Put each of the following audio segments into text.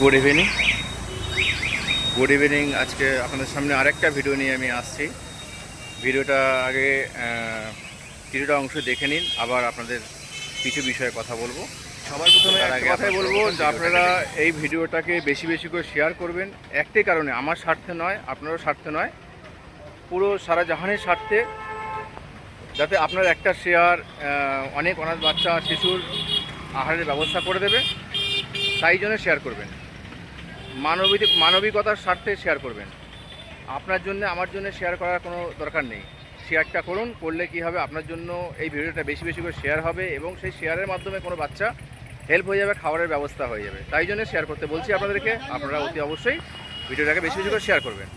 Good evening. আজকে আপনাদের সামনে আরেকটা ভিডিও নিয়ে আমি আসছি। ভিডিওটা আগে কিছুটা অংশ দেখে নিন, আবার আপনাদের কিছু বিষয়ে কথা বলবো। সবার প্রথমে একটা কথাই বলবো যে আপনারা এই ভিডিওটাকে বেশি বেশি করে শেয়ার করবেন। একটাই কারণে, আমার স্বার্থে নয়, আপনারও স্বার্থে নয়, পুরো সারা জাহানের স্বার্থে, যাতে আপনার একটা শেয়ার অনেক অনাথ বাচ্চা শিশুর আহারের ব্যবস্থা করে দেবে। তাই জন্য শেয়ার করবেন, মানবিকতার স্বার্থে শেয়ার করবেন। আপনার জন্য আমার জন্য শেয়ার করার কোনো দরকার নেই। শেয়ারটা করুন, করলে কি হবে, আপনার জন্য এই ভিডিওটা বেশি বেশি করে শেয়ার হবে এবং সেই শেয়ারের মাধ্যমে কোনো বাচ্চা হেল্প হয়ে যাবে, খাবারের ব্যবস্থা হয়ে যাবে। তাই জন্য শেয়ার করতে বলছি আপনাদেরকে। আপনারা অতি অবশ্যই ভিডিওটাকে বেশি বেশি করে শেয়ার করবেন।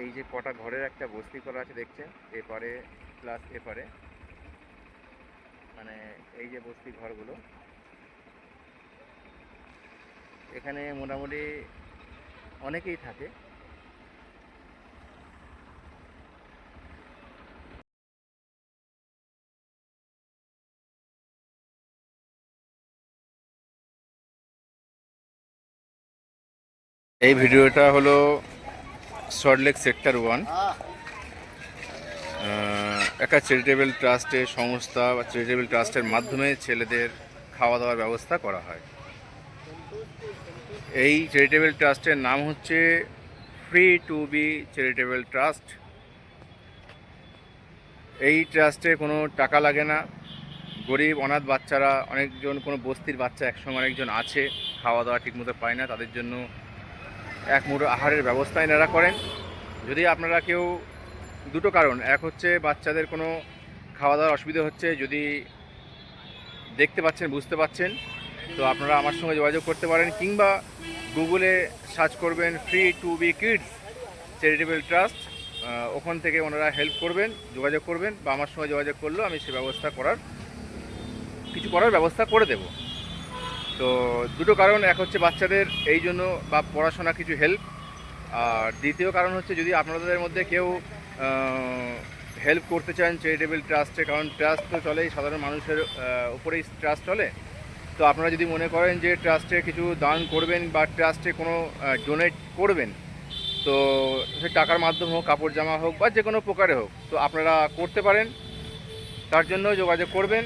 এই যে কটা ঘরের একটা বস্তি করা আছে দেখছেন, এপারে প্লাস এপারে, মানে এই যে বস্তি ঘরগুলো, এখানে মোটামুটি অনেকেই থাকে। এই ভিডিওটা হলো সল্টলেক সেক্টর 1 একটা চ্যারিটেবল ট্রাস্টের সংস্থা বা চ্যারিটেবল ট্রাস্টের মাধ্যমে ছেলেদের খাওয়া দাওয়ার ব্যবস্থা করা হয়। এই চ্যারিটেবল ট্রাস্টের নাম হচ্ছে free to be charitable trust. এই ট্রাস্টে কোনো টাকা লাগে না। গরিব অনাথ বাচ্চারা, অনেকজন কোনো বস্তির বাচ্চা একসঙ্গে অনেকজন আছে, খাওয়া দাওয়া ঠিকমতো পায় না, তাদের জন্য এক মুঠো আহারের ব্যবস্থা এনারা করেন। যদি আপনারা কেউ, দুটো কারণ, এক হচ্ছে বাচ্চাদের কোনো খাওয়া দাওয়ার অসুবিধা হচ্ছে, যদি দেখতে পাচ্ছেন, বুঝতে পাচ্ছেন, তো আপনারা আমার সঙ্গে যোগাযোগ করতে পারেন, কিংবা গুগলে সার্চ করবেন free to be kids charitable trust, ওখান থেকে ওনারা হেল্প করবেন, যোগাযোগ করবেন, বা আমার সঙ্গে যোগাযোগ করলেও আমি সে ব্যবস্থা করার ব্যবস্থা করে দেব। তো দুটো কারণ, এক হচ্ছে বাচ্চাদের এই জন্য, বা পড়াশোনা কিছু হেল্প, আর দ্বিতীয় কারণ হচ্ছে যদি আপনাদের মধ্যে কেউ হেল্প করতে চান চ্যারিটেবল ট্রাস্টে, কারণ ট্রাস্ট তো চলেই, সাধারণ মানুষের উপরেই ট্রাস্ট চলে। তো আপনারা যদি মনে করেন যে ট্রাস্টে কিছু দান করবেন বা ট্রাস্টে কোনো ডোনেট করবেন, তো সে টাকার মাধ্যম হোক, কাপড় জামা হোক, বা যে কোনো প্রকারে হোক, তো আপনারা করতে পারেন, তার জন্য যোগাযোগ করবেন।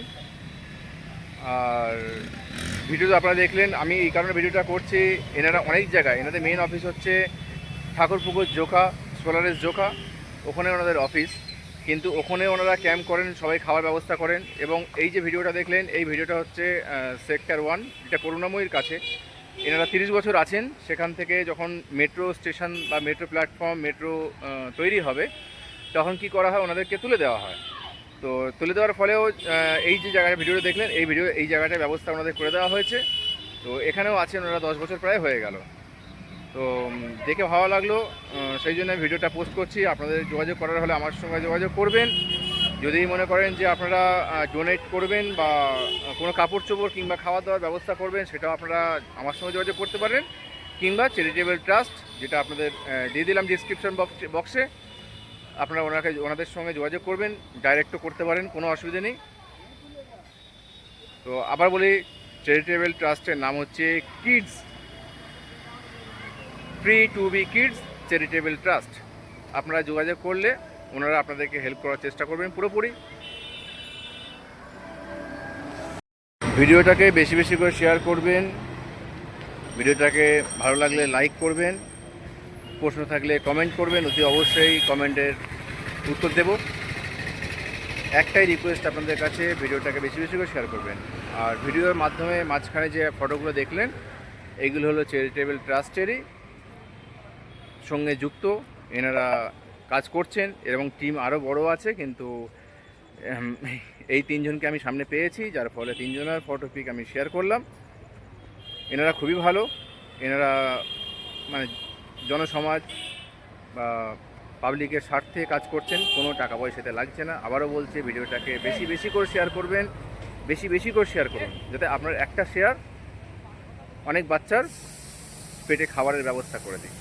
আর ভিডিওটা আপনারা দেখলেন, আমি এই কারণে ভিডিওটা করছি, এনারা অনেক জায়গায়, এনাদের মেইন অফিস হচ্ছে ঠাকুরপুকুর জোকা, সোলারের জোকা, ওখানে ওনাদের অফিস, কিন্তু ওখানে ওনারা ক্যাম্প করেন, সবাই খাওয়ার ব্যবস্থা করেন। এবং এই যে ভিডিওটা দেখলেন, এই ভিডিওটা হচ্ছে সেক্টর 1, যেটা করুণাময়ীর কাছে। এনারা 30 বছর আছেন। সেখান থেকে যখন মেট্রো স্টেশন বা মেট্রো প্ল্যাটফর্ম, মেট্রো তৈরি হবে, তখন কি করা হয়, ওনাদেরকে তুলে দেওয়া হয়। তো তুলে দেওয়ার ফলেও এই যে জায়গাটা ভিডিওটা দেখলেন, এই জায়গাটার ব্যবস্থা ওনাদের করে দেওয়া হয়েছে। তো এখানেও আছেন ওনারা, 10 বছর প্রায় হয়ে গেল। তো দেখে ভালো লাগলো, সেই জন্য ভিডিওটা পোস্ট করছি। আপনাদের যোগাযোগ করার হলে আমার সঙ্গে যোগাযোগ করবেন। যদি মনে করেন যে আপনারা ডোনেট করবেন বা কোনো কাপড় চোপড় কিংবা খাওয়া দাওয়ার ব্যবস্থা করবেন, সেটাও আপনারা আমার সঙ্গে যোগাযোগ করতে পারেন, কিংবা চ্যারিটেবল ট্রাস্ট, যেটা আপনাদের দিয়ে দিলাম ডিসক্রিপশন বক্সে, আপনারা ওনাদের সঙ্গে যোগাযোগ করবেন, ডাইরেক্টও করতে পারেন, কোনো অসুবিধা নেই। তো আবার বলি, চ্যারিটেবল ট্রাস্টের নাম হচ্ছে kids, free to be kids charitable trust. আপনারা যোগাযোগ করলে ওনারা আপনাদেরকে হেল্প করার চেষ্টা করবেন পুরোপুরি। ভিডিওটাকে বেশি বেশি করে শেয়ার করবেন, ভিডিওটাকে ভালো লাগলে লাইক করবেন, প্রশ্ন থাকলে কমেন্ট করবেন, অতি অবশ্যই কমেন্টের উত্তর দেব। একটাই রিকোয়েস্ট আপনাদের কাছে, ভিডিওটাকে বেশি বেশি করে শেয়ার করবেন। আর ভিডিওর মাধ্যমে মাঝখানে যে ফটোগুলো দেখলেন, এইগুলো হলো চ্যারিটেবল ট্রাস্টেরই সঙ্গে যুক্ত, এনারা কাজ করছেন, এবং টিম আরও বড় আছে, কিন্তু এই তিনজনকে আমি সামনে পেয়েছি, যার ফলে তিনজনের ফটো পিক আমি শেয়ার করলাম। এনারা খুবই ভালো, এনারা মানে জনসমাজ বা পাবলিকের স্বার্থে কাজ করছেন, কোনো টাকা পয়সাতে লাগছে না। আবারও বলছি, ভিডিওটাকে বেশি বেশি করে শেয়ার করবেন, বেশি বেশি করে শেয়ার করুন, যাতে আপনার একটা শেয়ার অনেক বাচ্চার পেটে খাবারের ব্যবস্থা করে দিই।